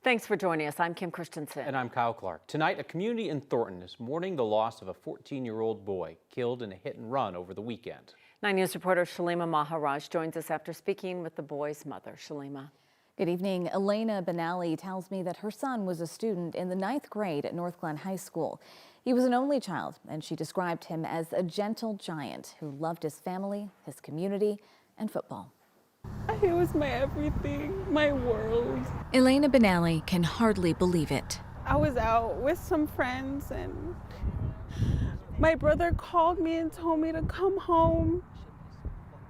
Thanks for joining us. I'm Kim Christensen. And I'm Kyle Clark. Tonight, a community in Thornton is mourning the loss of a 14-year-old boy killed in a hit and run over the weekend. 9 News reporter Shalima Maharaj joins us after speaking with the boy's mother. Shalima. Good evening. Elena Benally tells me that her son was a student in the 9th grade at North Glen High School. He was an only child, and she described him as a gentle giant who loved his family, his community, and football. He was my everything, my world. Elena Benally can hardly believe it. I was out with some friends and my brother called me and told me to come home.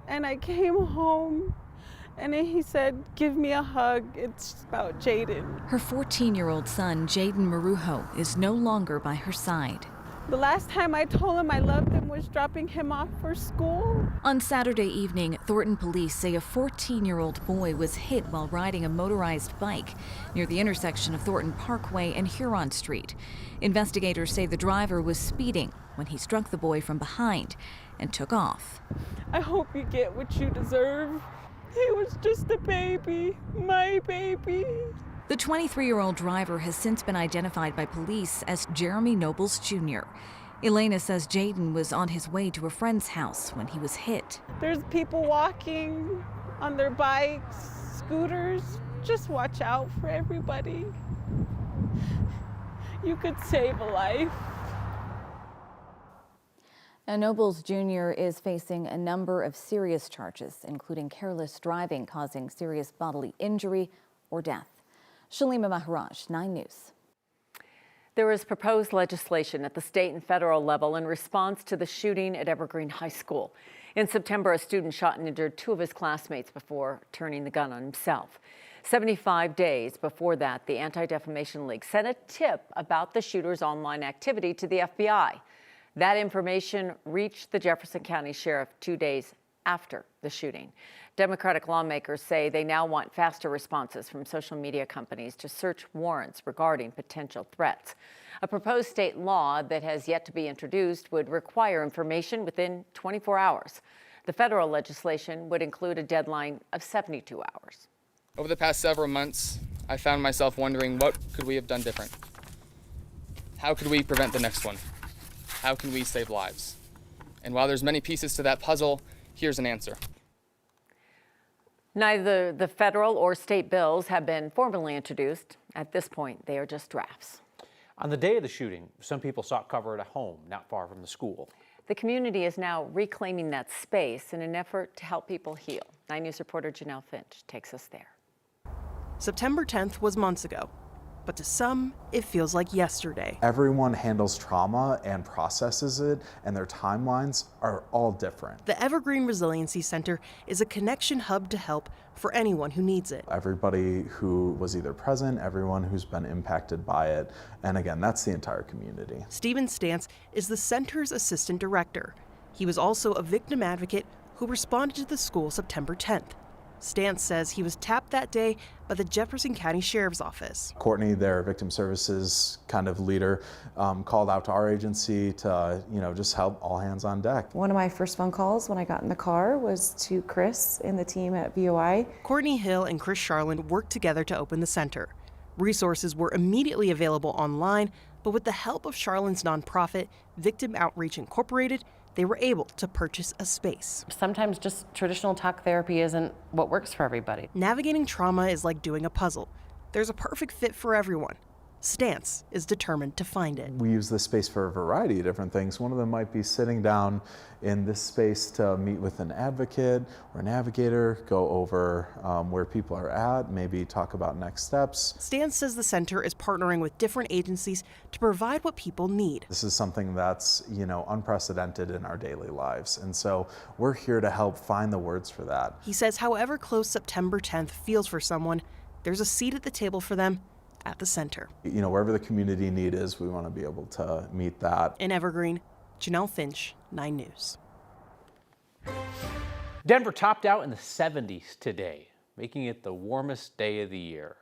And I came home and then he said, give me a hug. It's about Jaden. Her 14-year-old son, Jaden Marujo, is no longer by her side. The last time I told him I loved him was dropping him off for school. On Saturday evening, Thornton police say a 14-year-old boy was hit while riding a motorized bike near the intersection of Thornton Parkway and Huron Street. Investigators say the driver was speeding when he struck the boy from behind and took off. I hope you get what you deserve. He was just a baby, my baby. The 23-year-old driver has since been identified by police as Jeremy Nobles Jr. Elena says Jaden was on his way to a friend's house when he was hit. There's people walking on their bikes, scooters. Just watch out for everybody. You could save a life. Now, Nobles Jr. is facing a number of serious charges, including careless driving causing serious bodily injury or death. Shalima Maharaj, 9 News. There is proposed legislation at the state and federal level in response to the shooting at Evergreen High School. In September, a student shot and injured 2 of his classmates before turning the gun on himself. 75 days before that, the Anti-Defamation League sent a tip about the shooter's online activity to the FBI. That information reached the Jefferson County Sheriff 2 days after the shooting. Democratic lawmakers say they now want faster responses from social media companies to search warrants regarding potential threats. A proposed state law that has yet to be introduced would require information within 24 hours. The federal legislation would include a deadline of 72 hours. Over the past several months, I found myself wondering, what could we have done different? How could we prevent the next one? How can we save lives? And while there's many pieces to that puzzle, here's an answer. Neither the federal or state bills have been formally introduced. At this point, they are just drafts. On the day of the shooting, some people sought cover at a home not far from the school. The community is now reclaiming that space in an effort to help people heal. 9 News reporter Janelle Finch takes us there. September 10th was months ago, but to some, it feels like yesterday. Everyone handles trauma and processes it, and their timelines are all different. The Evergreen Resiliency Center is a connection hub to help for anyone who needs it. Everybody who was either present, everyone who's been impacted by it, and again, that's the entire community. Stephen Stantz is the center's assistant director. He was also a victim advocate who responded to the school September 10th. Stantz says he was tapped that day by the Jefferson County Sheriff's Office. Courtney, their victim services kind of leader, called out to our agency to, just help, all hands on deck. One of my first phone calls when I got in the car was to Chris and the team at VOI. Courtney Hill and Chris Charland worked together to open the center. Resources were immediately available online, but with the help of Charland's nonprofit, Victim Outreach Incorporated, they were able to purchase a space. Sometimes just traditional talk therapy isn't what works for everybody. Navigating trauma is like doing a puzzle. There's a perfect fit for everyone. Stantz is determined to find it. We use this space for a variety of different things. One of them might be sitting down in this space to meet with an advocate or a navigator, go over where people are at, maybe talk about next steps. Stantz says the center is partnering with different agencies to provide what people need. This is something that's, unprecedented in our daily lives. And so we're here to help find the words for that. He says however close September 10th feels for someone, there's a seat at the table for them at the center. Wherever the community need is, we want to be able to meet that. In Evergreen, Janelle Finch, 9 News. Denver topped out in the 70s today, making it the warmest day of the year.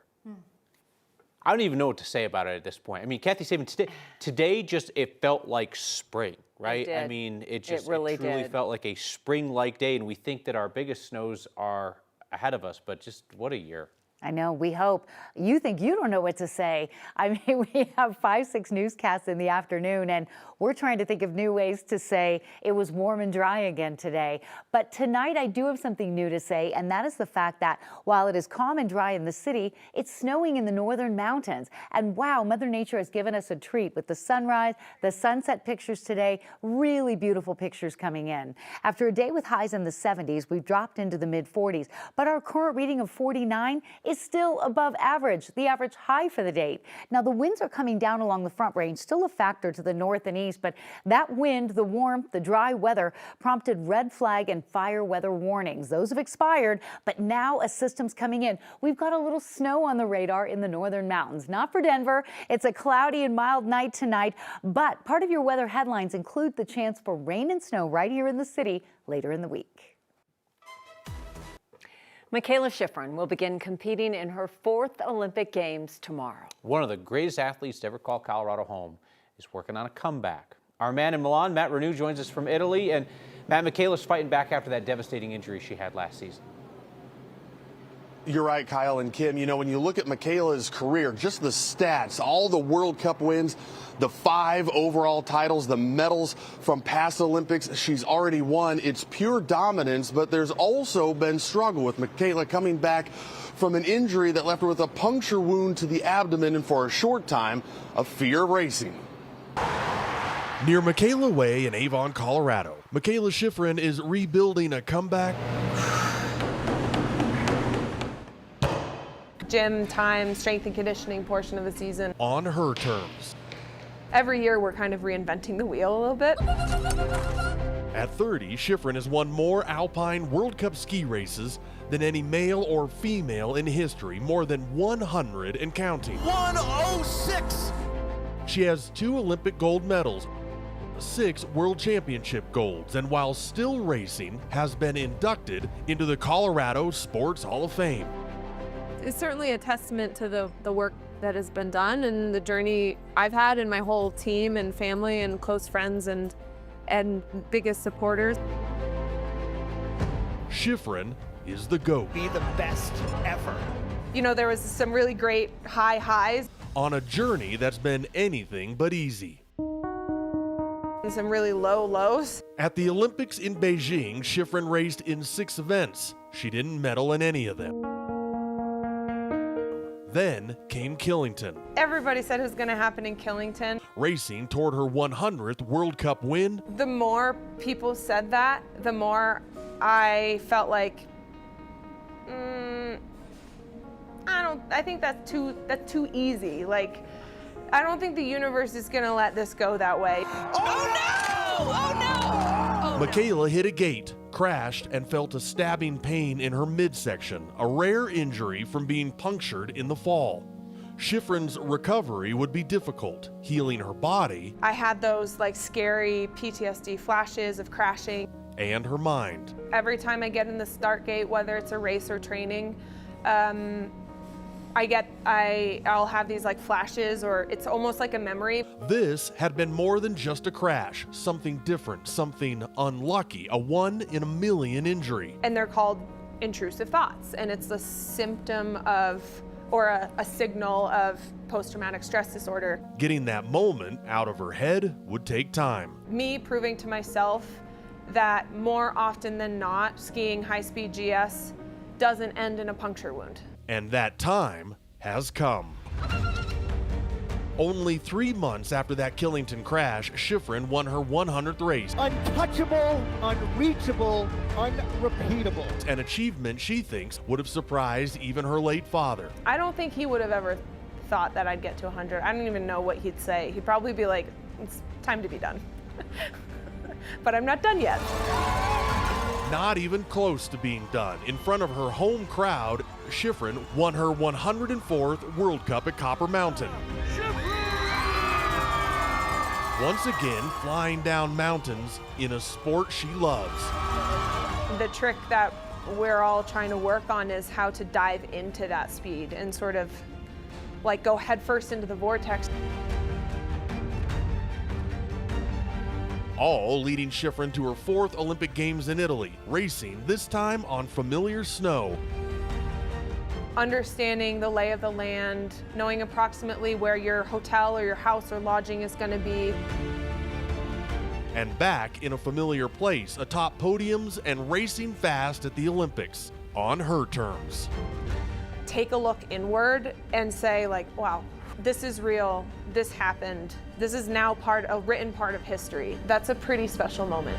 I don't even know what to say about it at this point. I mean, Kathy Saban, today just, it felt like spring, right? It did. I mean, it really truly did. felt like a spring-like day, and we think that our biggest snows are ahead of us, but just what a year. I know, we hope. You think you don't know what to say. I mean, we have 5, 6 newscasts in the afternoon, and we're trying to think of new ways to say it was warm and dry again today. But tonight I do have something new to say, and that is the fact that while it is calm and dry in the city, it's snowing in the northern mountains. And wow, Mother Nature has given us a treat with the sunrise, the sunset pictures today, really beautiful pictures coming in. After a day with highs in the 70s, we've dropped into the mid-40s, but our current reading of 49 is still above average, the average high for the date. Now, the winds are coming down along the Front Range, still a factor to the north and east, but that wind, the warmth, the dry weather prompted red flag and fire weather warnings. Those have expired, but now a system's coming in. We've got a little snow on the radar in the northern mountains. Not for Denver. It's a cloudy and mild night tonight, but part of your weather headlines include the chance for rain and snow right here in the city later in the week. Mikaela Shiffrin will begin competing in her 4th Olympic Games tomorrow. One of the greatest athletes to ever call Colorado home is working on a comeback. Our man in Milan, Matt Renew, joins us from Italy. And Matt, Mikaela's fighting back after that devastating injury she had last season. You're right, Kyle and Kim. You know, when you look at Mikaela's career, just the stats, all the World Cup wins, the 5 overall titles, the medals from past Olympics she's already won. It's pure dominance, but there's also been struggle with Mikaela coming back from an injury that left her with a puncture wound to the abdomen and for a short time, a fear of racing. Near Mikaela Way in Avon, Colorado, Mikaela Shiffrin is rebuilding a comeback gym time, strength and conditioning portion of the season. on her terms. Every year we're kind of reinventing the wheel a little bit. At 30, Shiffrin has won more Alpine World Cup ski races than any male or female in history, more than 100 and counting. 106! She has 2 Olympic gold medals, 6 World Championship golds, and while still racing, has been inducted into the Colorado Sports Hall of Fame. It's certainly a testament to the work that has been done and the journey I've had and my whole team and family and close friends and biggest supporters. Shiffrin is the GOAT. Be the best ever. You know, there was some really great high highs On a journey that's been anything but easy. and some really low lows. At the Olympics in Beijing, Shiffrin raced in 6 events. She didn't medal in any of them. Then came Killington, Everybody said it was going to happen in Killington. racing toward her 100th World Cup win. The more people said that, the more I felt like, I think that's too easy. Like, I don't think the universe is going to let this go that way. Mikaela hit a gate, crashed, and felt a stabbing pain in her midsection, a rare injury from being punctured in the fall. Shiffrin's recovery would be difficult, healing her body I had those like scary PTSD flashes of crashing. and her mind. Every time I get in the start gate, whether it's a race or training, I'll have these like flashes, or it's almost like a memory. This had been more than just a crash, something different, something unlucky, a 1 in a million injury. And they're called intrusive thoughts, and it's a symptom of, or a signal of post-traumatic stress disorder. Getting that moment out of her head would take time. Me proving to myself that more often than not, skiing high-speed GS doesn't end in a puncture wound. And that time has come. Only 3 months after that Killington crash, Shiffrin won her 100th race. Untouchable, unreachable, unrepeatable. An achievement she thinks would have surprised even her late father. I don't think he would have ever thought that I'd get to 100. I don't even know what he'd say. He'd probably be like, it's time to be done. But I'm not done yet. Not even close to being done. In front of her home crowd, Shiffrin won her 104th World Cup at Copper Mountain. Once again, flying down mountains in a sport she loves. The trick that we're all trying to work on is how to dive into that speed and sort of like go headfirst into the vortex. All leading Shiffrin to her 4th Olympic Games in Italy, racing this time on familiar snow. understanding the lay of the land, knowing approximately where your hotel or your house or lodging is going to be. And back in a familiar place atop podiums and racing fast at the Olympics on her terms. Take a look inward and say, like, wow, this is real, this happened, this is now a written part of history. That's a pretty special moment.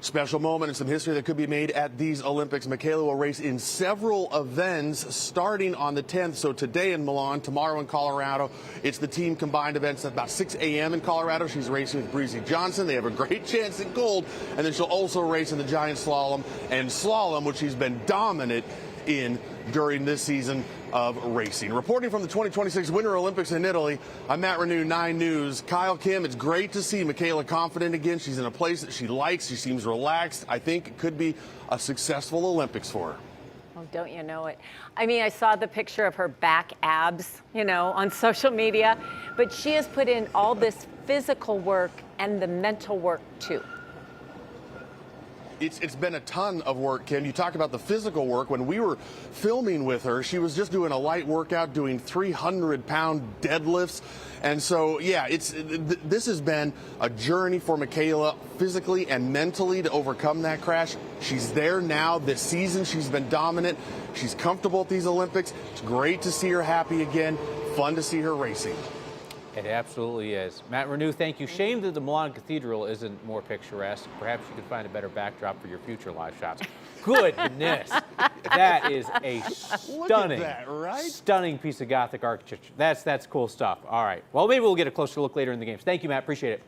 Special moment and some history that could be made at these Olympics. Mikaela will race in several events starting on the 10th. So today in Milan, tomorrow in Colorado. It's the team combined events at about 6 a.m. in Colorado. She's racing with Breezy Johnson. They have a great chance in gold. And then she'll also race in the giant slalom and slalom, which she's been dominant in during this season of racing. Reporting from the 2026 Winter Olympics in Italy, I'm Matt Renew, 9 News. Kyle, Kim, it's great to see Mikaela confident again. She's in a place that she likes. She seems relaxed. I think it could be a successful Olympics for her. Oh, don't you know it? I mean, I saw the picture of her back abs, on social media, but she has put in all this physical work and the mental work too. It's been a ton of work, Kim. You talk about the physical work. When we were filming with her, she was just doing a light workout, doing 300-pound deadlifts. And so, yeah, this has been a journey for Mikaela physically and mentally to overcome that crash. She's there now. This season, she's been dominant. She's comfortable at these Olympics. It's great to see her happy again. Fun to see her racing. It absolutely is. Matt Renew, thank you. Shame that the Milan Cathedral isn't more picturesque. Perhaps you could find a better backdrop for your future live shots. Goodness. That is a stunning piece of Gothic architecture. That's cool stuff. All right. Well, maybe we'll get a closer look later in the games. Thank you, Matt. Appreciate it.